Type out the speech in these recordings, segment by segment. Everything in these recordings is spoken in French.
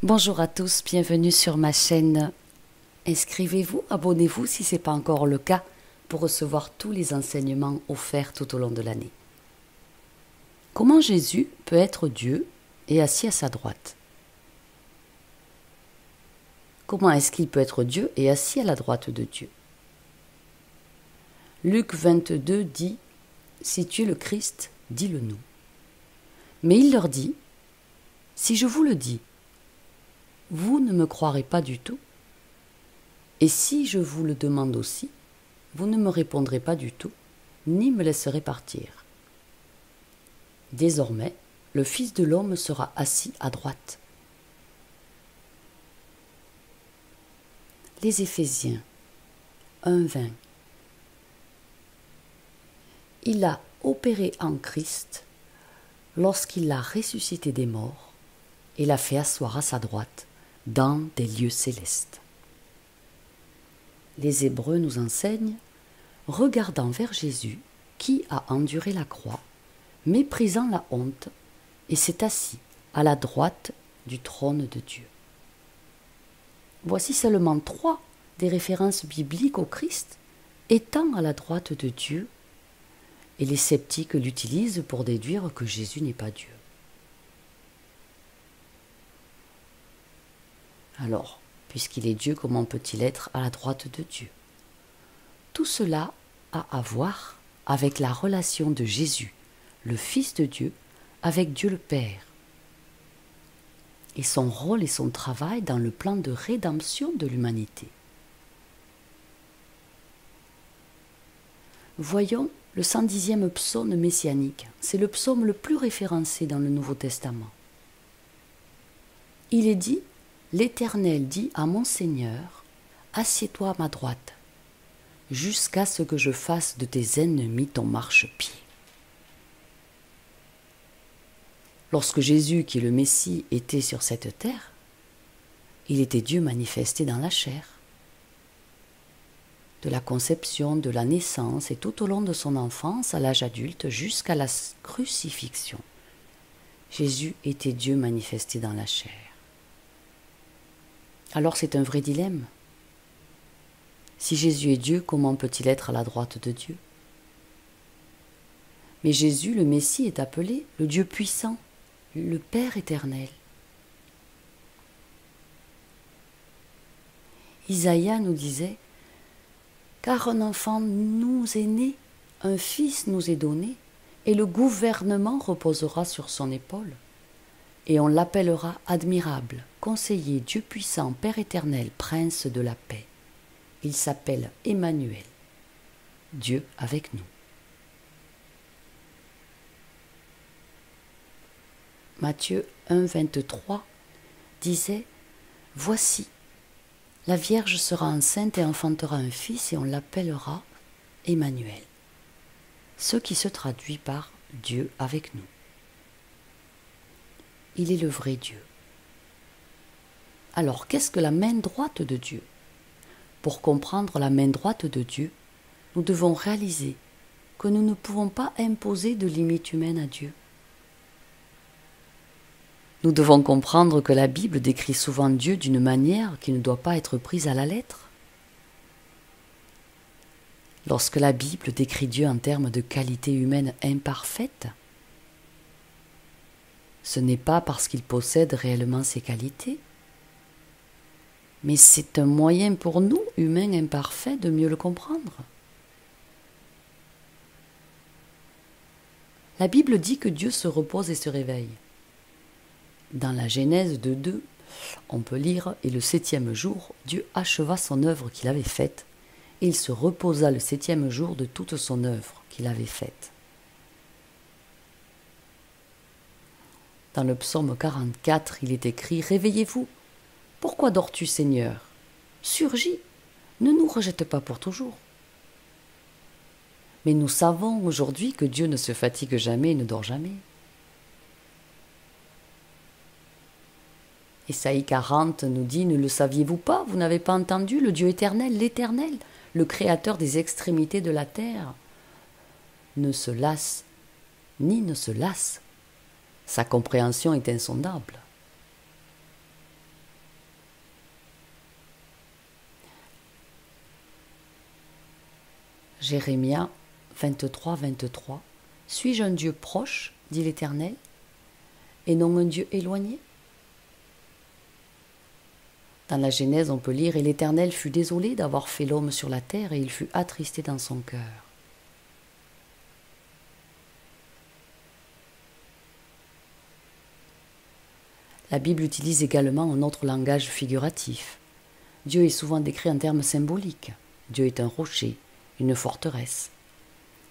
Bonjour à tous, bienvenue sur ma chaîne. Inscrivez-vous, abonnez-vous si ce n'est pas encore le cas pour recevoir tous les enseignements offerts tout au long de l'année. Comment Jésus peut être Dieu et assis à sa droite? Comment est-ce qu'il peut être Dieu et assis à la droite de Dieu? Luc 22 dit « Si tu es le Christ, dis-le nous. » Mais il leur dit « Si je vous le dis, vous ne me croirez pas du tout. Et si je vous le demande aussi, vous ne me répondrez pas du tout, ni me laisserez partir. Désormais, le Fils de l'homme sera assis à droite. » Les Éphésiens 1:20. Il a opéré en Christ lorsqu'il l'a ressuscité des morts et l'a fait asseoir à sa droite dans des lieux célestes. Les Hébreux nous enseignent, regardant vers Jésus qui a enduré la croix, méprisant la honte, et s'est assis à la droite du trône de Dieu. Voici seulement 3 des références bibliques au Christ étant à la droite de Dieu, et les sceptiques l'utilisent pour déduire que Jésus n'est pas Dieu. Alors, puisqu'il est Dieu, comment peut-il être à la droite de Dieu? Tout cela a à voir avec la relation de Jésus, le Fils de Dieu, avec Dieu le Père, et son rôle et son travail dans le plan de rédemption de l'humanité. Voyons le 110e psaume messianique. C'est le psaume le plus référencé dans le Nouveau Testament. Il est dit: L'Éternel dit à mon Seigneur, assieds-toi à ma droite, jusqu'à ce que je fasse de tes ennemis ton marchepied. Lorsque Jésus, qui est le Messie, était sur cette terre, il était Dieu manifesté dans la chair. De la conception, de la naissance et tout au long de son enfance à l'âge adulte jusqu'à la crucifixion, Jésus était Dieu manifesté dans la chair. Alors c'est un vrai dilemme. Si Jésus est Dieu, comment peut-il être à la droite de Dieu? Mais Jésus, le Messie, est appelé le Dieu puissant, le Père éternel. Isaïe nous disait: Car un enfant nous est né, un fils nous est donné, et le gouvernement reposera sur son épaule. Et on l'appellera admirable, conseiller, Dieu puissant, Père éternel, prince de la paix. Il s'appelle Emmanuel, Dieu avec nous. Matthieu 1:23 disait: Voici, la Vierge sera enceinte et enfantera un fils, et on l'appellera Emmanuel, ce qui se traduit par Dieu avec nous. Il est le vrai Dieu. Alors, qu'est-ce que la main droite de Dieu? Pour comprendre la main droite de Dieu, nous devons réaliser que nous ne pouvons pas imposer de limites humaines à Dieu. Nous devons comprendre que la Bible décrit souvent Dieu d'une manière qui ne doit pas être prise à la lettre. Lorsque la Bible décrit Dieu en termes de qualités humaines imparfaites, ce n'est pas parce qu'il possède réellement ces qualités, mais c'est un moyen pour nous, humains imparfaits, de mieux le comprendre. La Bible dit que Dieu se repose et se réveille. Dans la Genèse 2:2, on peut lire: Et le 7e jour, Dieu acheva son œuvre qu'il avait faite, et il se reposa le 7e jour de toute son œuvre qu'il avait faite. Dans le psaume 44, il est écrit: Réveillez-vous, pourquoi dors-tu, Seigneur? Surgis, ne nous rejette pas pour toujours. Mais nous savons aujourd'hui que Dieu ne se fatigue jamais et ne dort jamais. Ésaïe 40 nous dit: Ne le saviez-vous pas? Vous n'avez pas entendu? Le Dieu éternel, l'Éternel, le Créateur des extrémités de la terre, ne se lasse ni ne se lasse. Sa compréhension est insondable. Jérémie 23, 23. Suis-je un Dieu proche, dit l'Éternel, et non un Dieu éloigné? Dans la Genèse, on peut lire « Et l'Éternel fut désolé d'avoir fait l'homme sur la terre, et il fut attristé dans son cœur. » La Bible utilise également un autre langage figuratif. Dieu est souvent décrit en termes symboliques. Dieu est un rocher, une forteresse.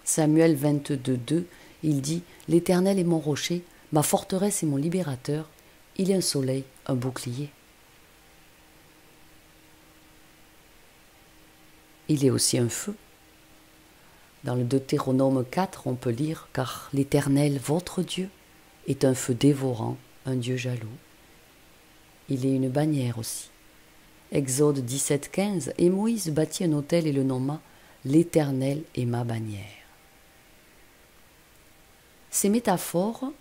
Samuel 22, 2, il dit « L'Éternel est mon rocher, ma forteresse et mon libérateur, il est un soleil, un bouclier. » Il est aussi un feu. Dans le Deutéronome 4, on peut lire « Car l'Éternel, votre Dieu, est un feu dévorant, un Dieu jaloux. » Il est une bannière aussi. Exode 17, 15, et Moïse bâtit un autel et le nomma « L'Éternel est ma bannière. » Ces métaphores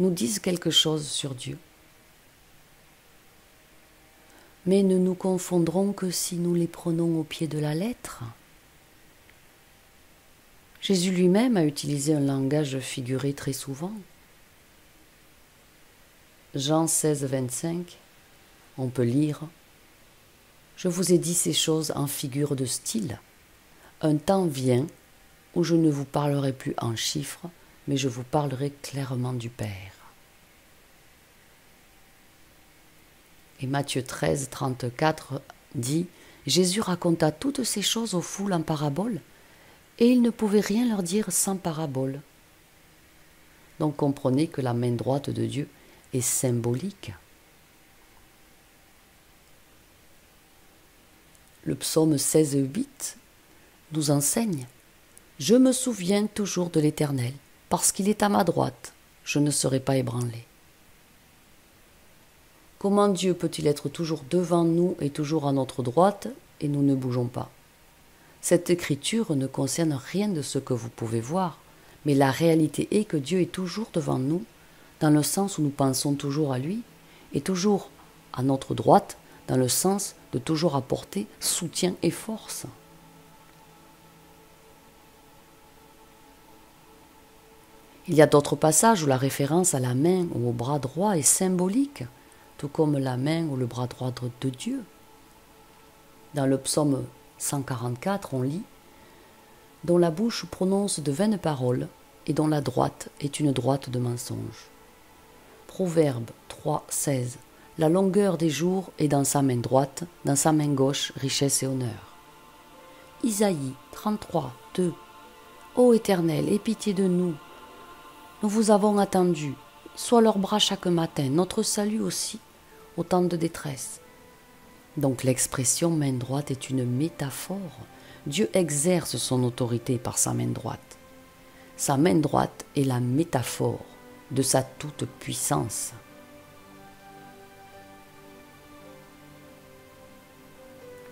nous disent quelque chose sur Dieu. Mais ne nous confondrons que si nous les prenons au pied de la lettre. Jésus lui-même a utilisé un langage figuré très souvent. Jean 16, 25, on peut lire « Je vous ai dit ces choses en figure de style. Un temps vient où je ne vous parlerai plus en chiffres, mais je vous parlerai clairement du Père. » Et Matthieu 13, 34 dit « Jésus raconta toutes ces choses aux foules en paraboles, et il ne pouvait rien leur dire sans parabole. » Donc comprenez que la main droite de Dieu est symbolique. Le psaume 16, 8 nous enseigne « Je me souviens toujours de l'Éternel, parce qu'il est à ma droite, je ne serai pas ébranlé. » Comment Dieu peut-il être toujours devant nous et toujours à notre droite et nous ne bougeons pas? Cette écriture ne concerne rien de ce que vous pouvez voir, mais la réalité est que Dieu est toujours devant nous, dans le sens où nous pensons toujours à lui, et toujours à notre droite, dans le sens de toujours apporter soutien et force. Il y a d'autres passages où la référence à la main ou au bras droit est symbolique, tout comme la main ou le bras droit de Dieu. Dans le psaume 144, on lit « Dont la bouche prononce de vaines paroles, et dont la droite est une droite de mensonges. » Proverbe 3, 16 « La longueur des jours est dans sa main droite, dans sa main gauche, richesse et honneur. » Isaïe 33, 2 « Ô Éternel, aie pitié de nous, nous vous avons attendu, sois leur bras chaque matin, notre salut aussi, au temps de détresse. » Donc l'expression main droite est une métaphore. Dieu exerce son autorité par sa main droite. Sa main droite est la métaphore de sa toute-puissance.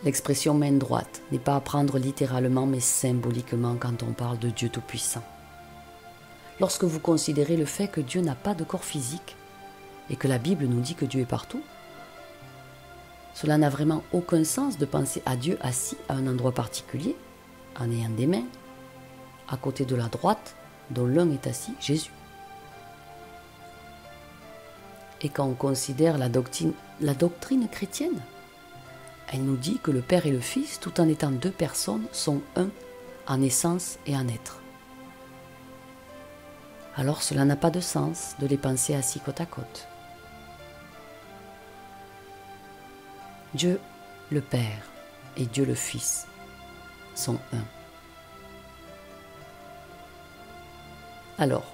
L'expression main droite n'est pas à prendre littéralement mais symboliquement quand on parle de Dieu tout-puissant. Lorsque vous considérez le fait que Dieu n'a pas de corps physique et que la Bible nous dit que Dieu est partout, cela n'a vraiment aucun sens de penser à Dieu assis à un endroit particulier, en ayant des mains, à côté de la droite, dont l'un est assis, Jésus. Et quand on considère la doctrine chrétienne, elle nous dit que le Père et le Fils, tout en étant deux personnes, sont un en essence et en être. Alors cela n'a pas de sens de les penser assis côte à côte. Dieu le Père et Dieu le Fils sont un. Alors,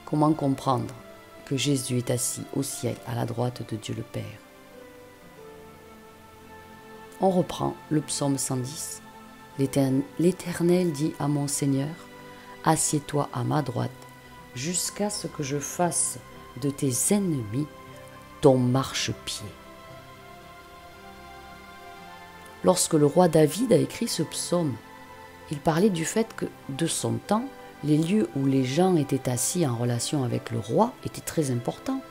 comment comprendre que Jésus est assis au ciel à la droite de Dieu le Père? On reprend le psaume 110. L'Éternel dit à mon Seigneur, assieds-toi à ma droite, jusqu'à ce que je fasse de tes ennemis ton marchepied. Lorsque le roi David a écrit ce psaume, il parlait du fait que, de son temps, les lieux où les gens étaient assis en relation avec le roi étaient très importants.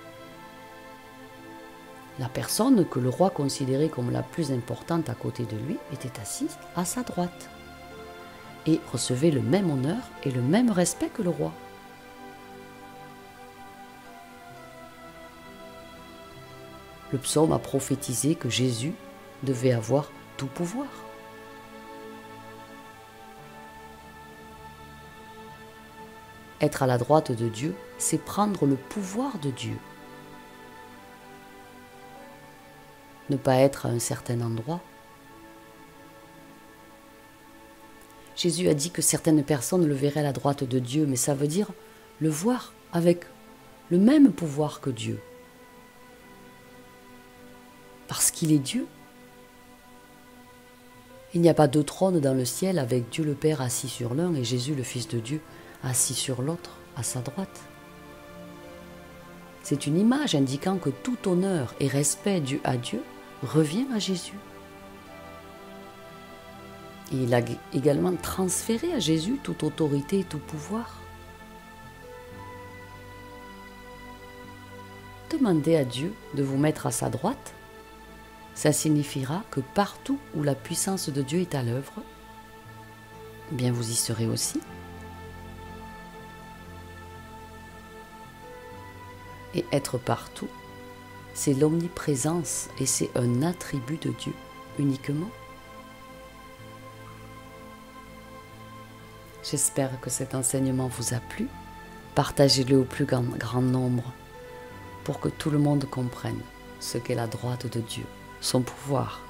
La personne que le roi considérait comme la plus importante à côté de lui était assise à sa droite. et recevez le même honneur et le même respect que le roi. Le psaume a prophétisé que Jésus devait avoir tout pouvoir. Être à la droite de Dieu, c'est prendre le pouvoir de Dieu. Ne pas être à un certain endroit. Jésus a dit que certaines personnes le verraient à la droite de Dieu, mais ça veut dire le voir avec le même pouvoir que Dieu. Parce qu'il est Dieu. Il n'y a pas deux trônes dans le ciel avec Dieu le Père assis sur l'un et Jésus le Fils de Dieu assis sur l'autre, à sa droite. C'est une image indiquant que tout honneur et respect dû à Dieu revient à Jésus. Et il a également transféré à Jésus toute autorité et tout pouvoir. Demandez à Dieu de vous mettre à sa droite. Ça signifiera que partout où la puissance de Dieu est à l'œuvre, eh bien vous y serez aussi. Et être partout, c'est l'omniprésence et c'est un attribut de Dieu uniquement. J'espère que cet enseignement vous a plu. Partagez-le au plus grand nombre pour que tout le monde comprenne ce qu'est la droite de Dieu, son pouvoir,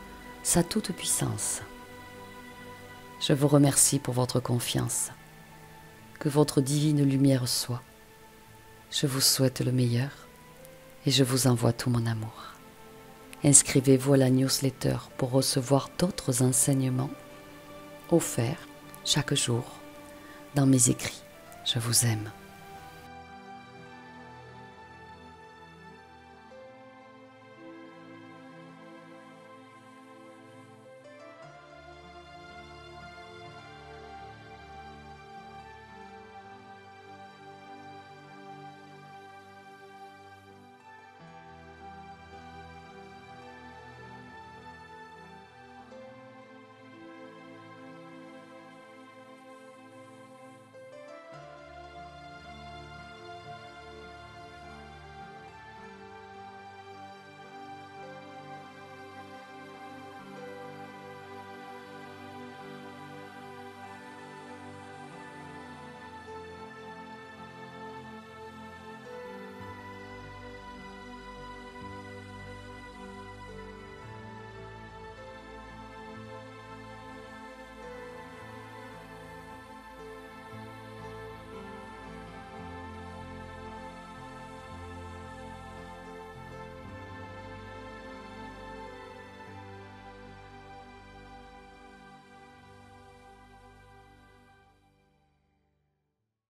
sa toute-puissance. Je vous remercie pour votre confiance. Que votre divine lumière soit. Je vous souhaite le meilleur et je vous envoie tout mon amour. Inscrivez-vous à la newsletter pour recevoir d'autres enseignements offerts chaque jour dans mes écrits. Je vous aime.